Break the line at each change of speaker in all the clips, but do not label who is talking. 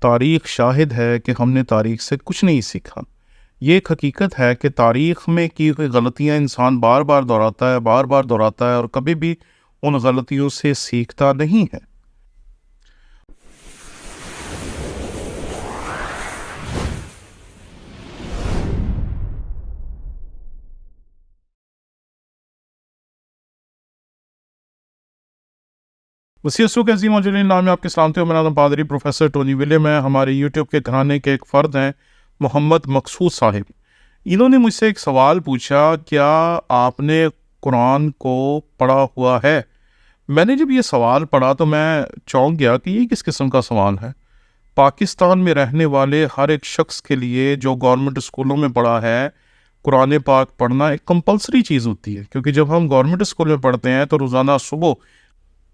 تاریخ شاہد ہے کہ ہم نے تاریخ سے کچھ نہیں سیکھا۔ یہ ایک حقیقت ہے کہ تاریخ میں کی ہوئی غلطیاں انسان بار بار دہراتا ہے اور کبھی بھی ان غلطیوں سے سیکھتا نہیں ہے۔ وسیع سکھ عظیم و جلیل نام میں آپ کے سلامتی، میرا نام پادری پروفیسر ٹونی ولیم ہے۔ ہمارے یوٹیوب کے گھرانے کے ایک فرد ہیں محمد مقصود صاحب۔ انہوں نے مجھ سے ایک سوال پوچھا، کیا آپ نے قرآن کو پڑھا ہوا ہے؟ میں نے جب یہ سوال پڑھا تو میں چونک گیا کہ یہ کس قسم کا سوال ہے۔ پاکستان میں رہنے والے ہر ایک شخص کے لیے جو گورنمنٹ اسکولوں میں پڑھا ہے، قرآن پاک پڑھنا ایک کمپلسری چیز ہوتی ہے، کیونکہ جب ہم گورنمنٹ اسکول میں پڑھتے ہیں تو روزانہ صبح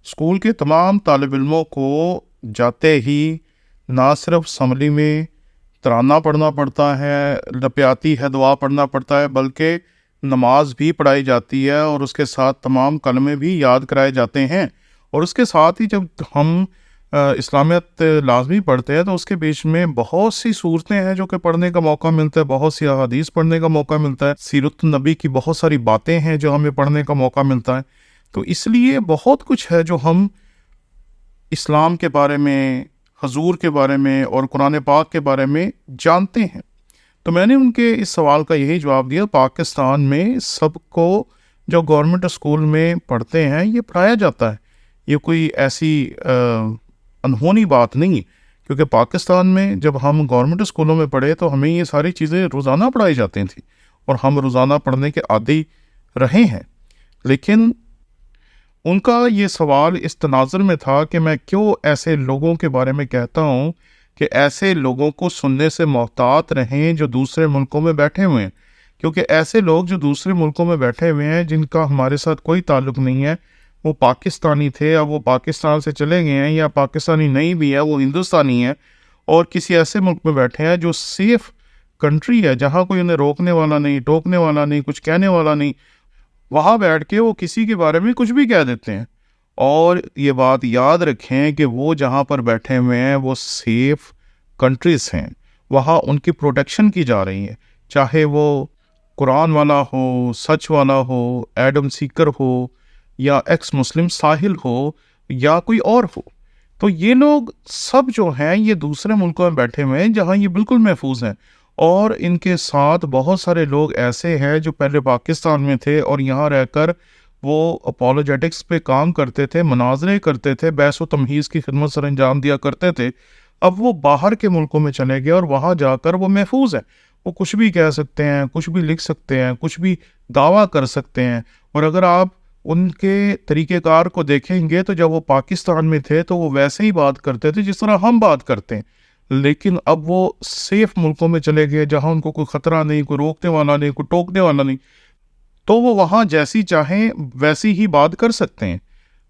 اسکول کے تمام طالب علموں کو جاتے ہی نہ صرف اسمبلی میں ترانہ پڑھنا پڑتا ہے، لپیاتی ہے دعا پڑھنا پڑتا ہے، بلکہ نماز بھی پڑھائی جاتی ہے اور اس کے ساتھ تمام کلمے بھی یاد کرائے جاتے ہیں۔ اور اس کے ساتھ ہی جب ہم اسلامیت لازمی پڑھتے ہیں تو اس کے بیچ میں بہت سی صورتیں ہیں جو کہ پڑھنے کا موقع ملتا ہے، بہت سی احادیث پڑھنے کا موقع ملتا ہے، سیرت النبی کی بہت ساری باتیں ہیں جو ہمیں پڑھنے کا موقع ملتا ہے۔ تو اس لیے بہت کچھ ہے جو ہم اسلام کے بارے میں، حضور کے بارے میں اور قرآن پاک کے بارے میں جانتے ہیں۔ تو میں نے ان کے اس سوال کا یہی جواب دیا، پاکستان میں سب کو جو گورنمنٹ اسکول میں پڑھتے ہیں یہ پڑھایا جاتا ہے، یہ کوئی ایسی انہونی بات نہیں، کیونکہ پاکستان میں جب ہم گورنمنٹ اسکولوں میں پڑھے تو ہمیں یہ ساری چیزیں روزانہ پڑھائی جاتی تھیں اور ہم روزانہ پڑھنے کے عادی رہے ہیں۔ لیکن ان کا یہ سوال اس تناظر میں تھا کہ میں کیوں ایسے لوگوں کے بارے میں کہتا ہوں کہ ایسے لوگوں کو سننے سے محتاط رہیں جو دوسرے ملکوں میں بیٹھے ہوئے ہیں، کیونکہ ایسے لوگ جو دوسرے ملکوں میں بیٹھے ہوئے ہیں جن کا ہمارے ساتھ کوئی تعلق نہیں ہے، وہ پاکستانی تھے، اب وہ پاکستان سے چلے گئے ہیں، یا پاکستانی نہیں بھی ہے، وہ ہندوستانی ہے اور کسی ایسے ملک میں بیٹھے ہیں جو سیف کنٹری ہے، جہاں کوئی انہیں روکنے والا نہیں، ٹوکنے والا نہیں، کچھ کہنے والا نہیں، وہاں بیٹھ کے وہ کسی کے بارے میں کچھ بھی کہہ دیتے ہیں۔ اور یہ بات یاد رکھیں کہ وہ جہاں پر بیٹھے ہوئے ہیں وہ سیف کنٹریز ہیں، وہاں ان کی پروٹیکشن کی جا رہی ہے، چاہے وہ قرآن والا ہو، سچ والا ہو، ایڈم سیکر ہو، یا ایکس مسلم ساحل ہو، یا کوئی اور ہو۔ تو یہ لوگ سب جو ہیں یہ دوسرے ملکوں میں بیٹھے ہوئے ہیں جہاں یہ بالکل محفوظ ہیں، اور ان کے ساتھ بہت سارے لوگ ایسے ہیں جو پہلے پاکستان میں تھے اور یہاں رہ کر وہ اپولوجیٹکس پہ کام کرتے تھے، مناظرے کرتے تھے، بحث و تمہیز کی خدمت سر انجام دیا کرتے تھے۔ اب وہ باہر کے ملکوں میں چلے گئے اور وہاں جا کر وہ محفوظ ہیں، وہ کچھ بھی کہہ سکتے ہیں، کچھ بھی لکھ سکتے ہیں، کچھ بھی دعویٰ کر سکتے ہیں۔ اور اگر آپ ان کے طریقہ کار کو دیکھیں گے تو جب وہ پاکستان میں تھے تو وہ ویسے ہی بات کرتے تھے جس طرح ہم بات کرتے ہیں، لیکن اب وہ سیف ملکوں میں چلے گئے جہاں ان کو کوئی خطرہ نہیں، کوئی روکنے والا نہیں، کوئی ٹوکنے والا نہیں، تو وہ وہاں جیسی چاہیں ویسی ہی بات کر سکتے ہیں۔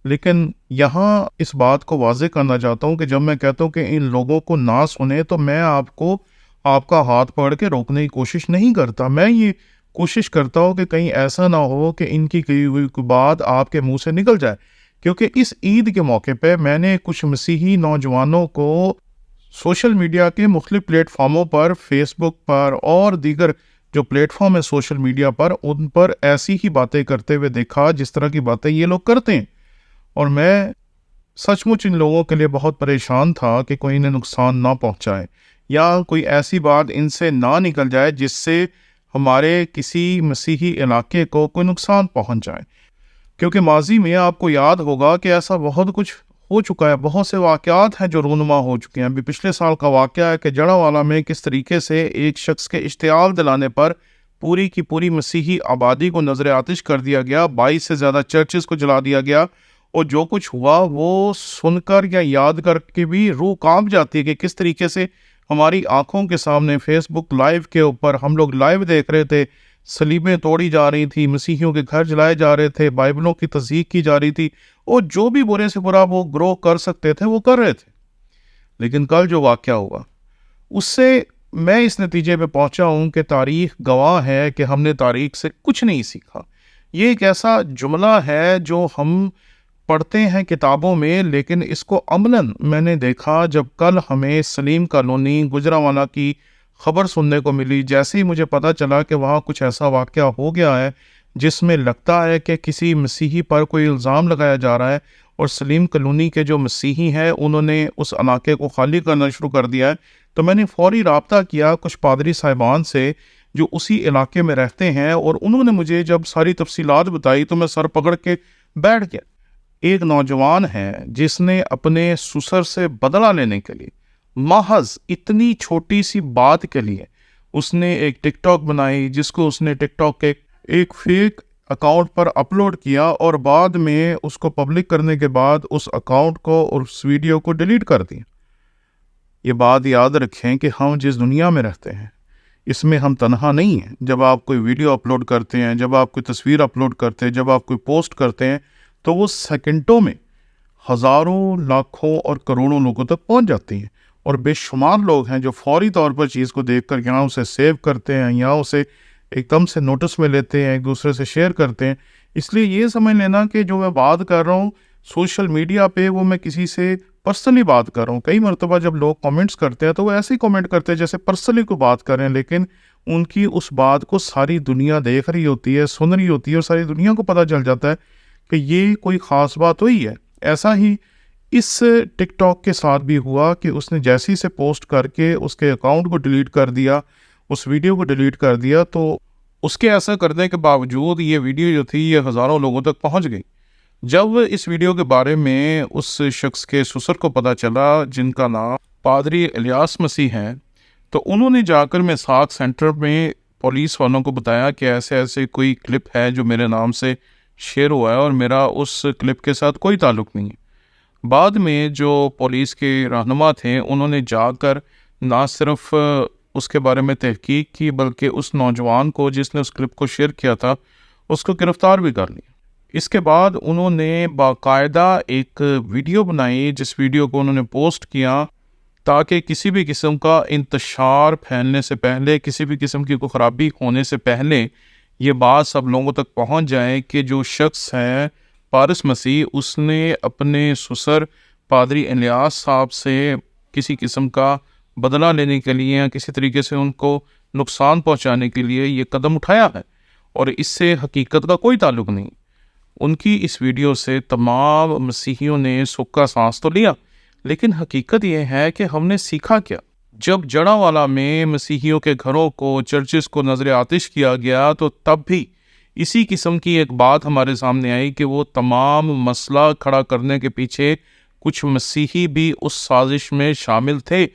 لیکن یہاں اس بات کو واضح کرنا چاہتا ہوں کہ جب میں کہتا ہوں کہ ان لوگوں کو نہ سنیں تو میں آپ کا ہاتھ پکڑ کے روکنے کی کوشش نہیں کرتا، میں یہ کوشش کرتا ہوں کہ کہیں ایسا نہ ہو کہ ان کی کہی ہوئی کوئی بات آپ کے منہ سے نکل جائے۔ کیونکہ اس عید کے موقع پہ میں نے کچھ مسیحی نوجوانوں کو سوشل میڈیا کے مختلف پلیٹ فارموں پر، فیس بک پر اور دیگر جو پلیٹ فارم ہے سوشل میڈیا پر، ان پر ایسی ہی باتیں کرتے ہوئے دیکھا جس طرح کی باتیں یہ لوگ کرتے ہیں، اور میں سچ مچ ان لوگوں کے لیے بہت پریشان تھا کہ کوئی انہیں نقصان نہ پہنچائے یا کوئی ایسی بات ان سے نہ نکل جائے جس سے ہمارے کسی مسیحی علاقے کو کوئی نقصان پہنچ جائے۔ کیونکہ ماضی میں آپ کو یاد ہوگا کہ ایسا بہت کچھ ہو چکا ہے، بہت سے واقعات ہیں جو رونما ہو چکے ہیں۔ ابھی پچھلے سال کا واقعہ ہے کہ جڑاوالا میں کس طریقے سے ایک شخص کے اشتعال دلانے پر پوری کی پوری مسیحی آبادی کو نظر آتش کر دیا گیا، 22 سے زیادہ چرچز کو جلا دیا گیا، اور جو کچھ ہوا وہ سن کر یا یاد کر کے بھی روح کانپ جاتی ہے کہ کس طریقے سے ہماری آنکھوں کے سامنے فیس بک لائیو کے اوپر ہم لوگ لائیو دیکھ رہے تھے، صلیبیں توڑی جا رہی تھی، مسیحیوں کے گھر جلائے جا رہے تھے، بائبلوں کی تصدیق کی جا رہی تھی، اور جو بھی برے سے برا وہ گروہ کر سکتے تھے وہ کر رہے تھے۔ لیکن کل جو واقعہ ہوا اس سے میں اس نتیجے پہ پہنچا ہوں کہ تاریخ گواہ ہے کہ ہم نے تاریخ سے کچھ نہیں سیکھا۔ یہ ایک ایسا جملہ ہے جو ہم پڑھتے ہیں کتابوں میں، لیکن اس کو عملاً میں نے دیکھا جب کل ہمیں سلیم کالونی گجرانوالہ کی خبر سننے کو ملی۔ جیسے ہی مجھے پتہ چلا کہ وہاں کچھ ایسا واقعہ ہو گیا ہے جس میں لگتا ہے کہ کسی مسیحی پر کوئی الزام لگایا جا رہا ہے، اور سلیم کالونی کے جو مسیحی ہیں انہوں نے اس علاقے کو خالی کرنا شروع کر دیا ہے، تو میں نے فوری رابطہ کیا کچھ پادری صاحبان سے جو اسی علاقے میں رہتے ہیں، اور انہوں نے مجھے جب ساری تفصیلات بتائی تو میں سر پکڑ کے بیٹھ گیا۔ ایک نوجوان ہے جس نے اپنے سسر سے بدلہ لینے کے لیے محض اتنی چھوٹی سی بات کے لیے اس نے ایک ٹک ٹاک بنائی، جس کو اس نے ٹک ٹاک کے ایک فیک اکاؤنٹ پر اپلوڈ کیا، اور بعد میں اس کو پبلک کرنے کے بعد اس اکاؤنٹ کو اور اس ویڈیو کو ڈیلیٹ کر دیا۔ یہ بات یاد رکھیں کہ ہم جس دنیا میں رہتے ہیں اس میں ہم تنہا نہیں ہیں۔ جب آپ کوئی ویڈیو اپلوڈ کرتے ہیں، جب آپ کوئی تصویر اپلوڈ کرتے ہیں، جب آپ کوئی پوسٹ کرتے ہیں، تو وہ سیکنڈوں میں ہزاروں، لاکھوں اور کروڑوں لوگوں تک پہنچ جاتی ہیں، اور بے شمار لوگ ہیں جو فوری طور پر چیز کو دیکھ کر یہاں اسے سیو کرتے ہیں، یہاں اسے ایک دم سے نوٹس میں لیتے ہیں، ایک دوسرے سے شیئر کرتے ہیں۔ اس لیے یہ سمجھ لینا کہ جو میں بات کر رہا ہوں سوشل میڈیا پہ، وہ میں کسی سے پرسنلی بات کر رہا ہوں۔ کئی مرتبہ جب لوگ کامنٹس کرتے ہیں تو وہ ایسے ہی کامنٹ کرتے ہیں جیسے پرسنلی کوئی بات کر رہے ہیں، لیکن ان کی اس بات کو ساری دنیا دیکھ رہی ہوتی ہے، سن رہی ہوتی ہے، اور ساری دنیا کو پتہ چل جاتا ہے کہ یہ کوئی خاص بات ہوئی ہے۔ ایسا ہی اس ٹک ٹاک کے ساتھ بھی ہوا کہ اس نے جیسے سے پوسٹ کر کے اس کے اکاؤنٹ کو ڈیلیٹ کر دیا، اس ویڈیو کو ڈیلیٹ کر دیا، تو اس کے ایسا کرنے کے باوجود یہ ویڈیو جو تھی یہ ہزاروں لوگوں تک پہنچ گئی۔ جب اس ویڈیو کے بارے میں اس شخص کے سسر کو پتہ چلا جن کا نام پادری الیاس مسیح ہے، تو انہوں نے جا کر میثاق سینٹر میں پولیس والوں کو بتایا کہ ایسے ایسے کوئی کلپ ہے جو میرے نام سے شیئر ہوا ہے، اور میرا اس کلپ کے ساتھ کوئی تعلق نہیں ہے۔ بعد میں جو پولیس کے رہنما تھے انہوں نے جا کر نہ صرف اس کے بارے میں تحقیق کی، بلکہ اس نوجوان کو جس نے اس کلپ کو شیئر کیا تھا اس کو گرفتار بھی کر لیا۔ اس کے بعد انہوں نے باقاعدہ ایک ویڈیو بنائی، جس ویڈیو کو انہوں نے پوسٹ کیا تاکہ کسی بھی قسم کا انتشار پھیلنے سے پہلے، کسی بھی قسم کی کوئی خرابی ہونے سے پہلے یہ بات سب لوگوں تک پہنچ جائے کہ جو شخص ہے پارس مسیح، اس نے اپنے سسر پادری الیاس صاحب سے کسی قسم کا بدلہ لینے کے لیے یا کسی طریقے سے ان کو نقصان پہنچانے کے لیے یہ قدم اٹھایا ہے، اور اس سے حقیقت کا کوئی تعلق نہیں۔ ان کی اس ویڈیو سے تمام مسیحیوں نے سکہ سانس تو لیا، لیکن حقیقت یہ ہے کہ ہم نے سیکھا کیا؟ جب جڑاوالا میں مسیحیوں کے گھروں کو، چرچز کو نظر آتش کیا گیا، تو تب بھی اسی قسم کی ایک بات ہمارے سامنے آئی کہ وہ تمام مسئلہ کھڑا کرنے کے پیچھے کچھ مسیحی بھی اس سازش میں شامل تھے۔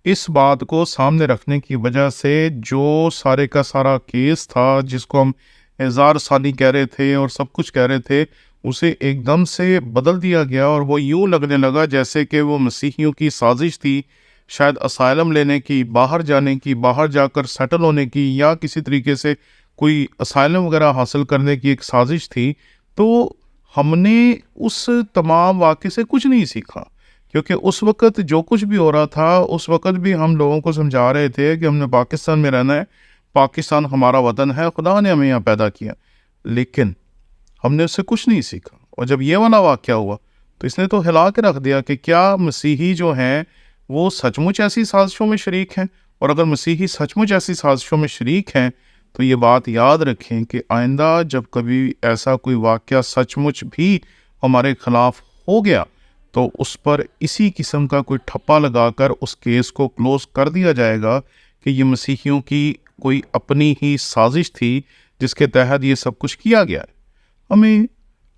اس بات کو سامنے رکھنے کی وجہ سے جو سارے کا سارا کیس تھا، جس کو ہم اظہار ثانی کہہ رہے تھے اور سب کچھ کہہ رہے تھے، اسے ایک دم سے بدل دیا گیا، اور وہ یوں لگنے لگا جیسے کہ وہ مسیحیوں کی سازش تھی، شاید اسائلم لینے کی، باہر جانے کی، باہر جا کر سیٹل ہونے کی، یا کسی طریقے سے کوئی اسائلم وغیرہ حاصل کرنے کی ایک سازش تھی۔ تو ہم نے اس تمام واقعے سے کچھ نہیں سیکھا، کیونکہ اس وقت جو کچھ بھی ہو رہا تھا اس وقت بھی ہم لوگوں کو سمجھا رہے تھے کہ ہم نے پاکستان میں رہنا ہے، پاکستان ہمارا وطن ہے، خدا نے ہمیں یہاں پیدا کیا، لیکن ہم نے اس سے کچھ نہیں سیکھا۔ اور جب یہ والا واقعہ ہوا تو اس نے تو ہلا کے رکھ دیا کہ کیا مسیحی جو ہیں وہ سچ مچ ایسی سازشوں میں شریک ہیں، اور اگر مسیحی سچ مچ ایسی سازشوں میں شریک ہیں تو یہ بات یاد رکھیں کہ آئندہ جب کبھی ایسا کوئی واقعہ سچ مچ بھی ہمارے خلاف ہو گیا تو اس پر اسی قسم کا کوئی ٹھپا لگا کر اس کیس کو کلوز کر دیا جائے گا کہ یہ مسیحیوں کی کوئی اپنی ہی سازش تھی جس کے تحت یہ سب کچھ کیا گیا ہے۔ ہمیں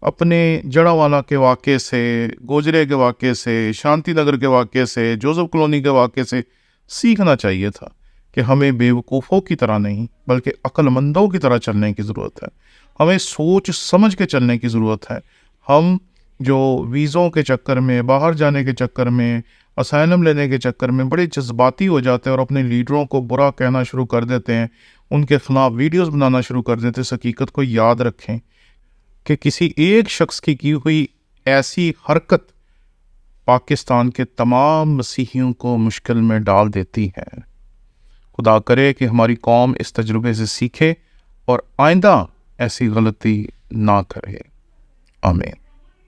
اپنے جڑاوالا کے واقعے سے، گوجرے کے واقعے سے، شانتی نگر کے واقعے سے، جوزف کالونی کے واقعے سے سیکھنا چاہیے تھا کہ ہمیں بیوقوفوں کی طرح نہیں بلکہ عقل مندوں کی طرح چلنے کی ضرورت ہے، ہمیں سوچ سمجھ کے چلنے کی ضرورت ہے۔ ہم جو ویزوں کے چکر میں، باہر جانے کے چکر میں، اسائلم لینے کے چکر میں بڑے جذباتی ہو جاتے ہیں اور اپنے لیڈروں کو برا کہنا شروع کر دیتے ہیں، ان کے خلاف ویڈیوز بنانا شروع کر دیتے ہیں۔ اس حقیقت کو یاد رکھیں کہ کسی ایک شخص کی ہوئی ایسی حرکت پاکستان کے تمام مسیحیوں کو مشکل میں ڈال دیتی ہے۔ خدا کرے کہ ہماری قوم اس تجربے سے سیکھے اور آئندہ ایسی غلطی نہ کرے۔ آمین۔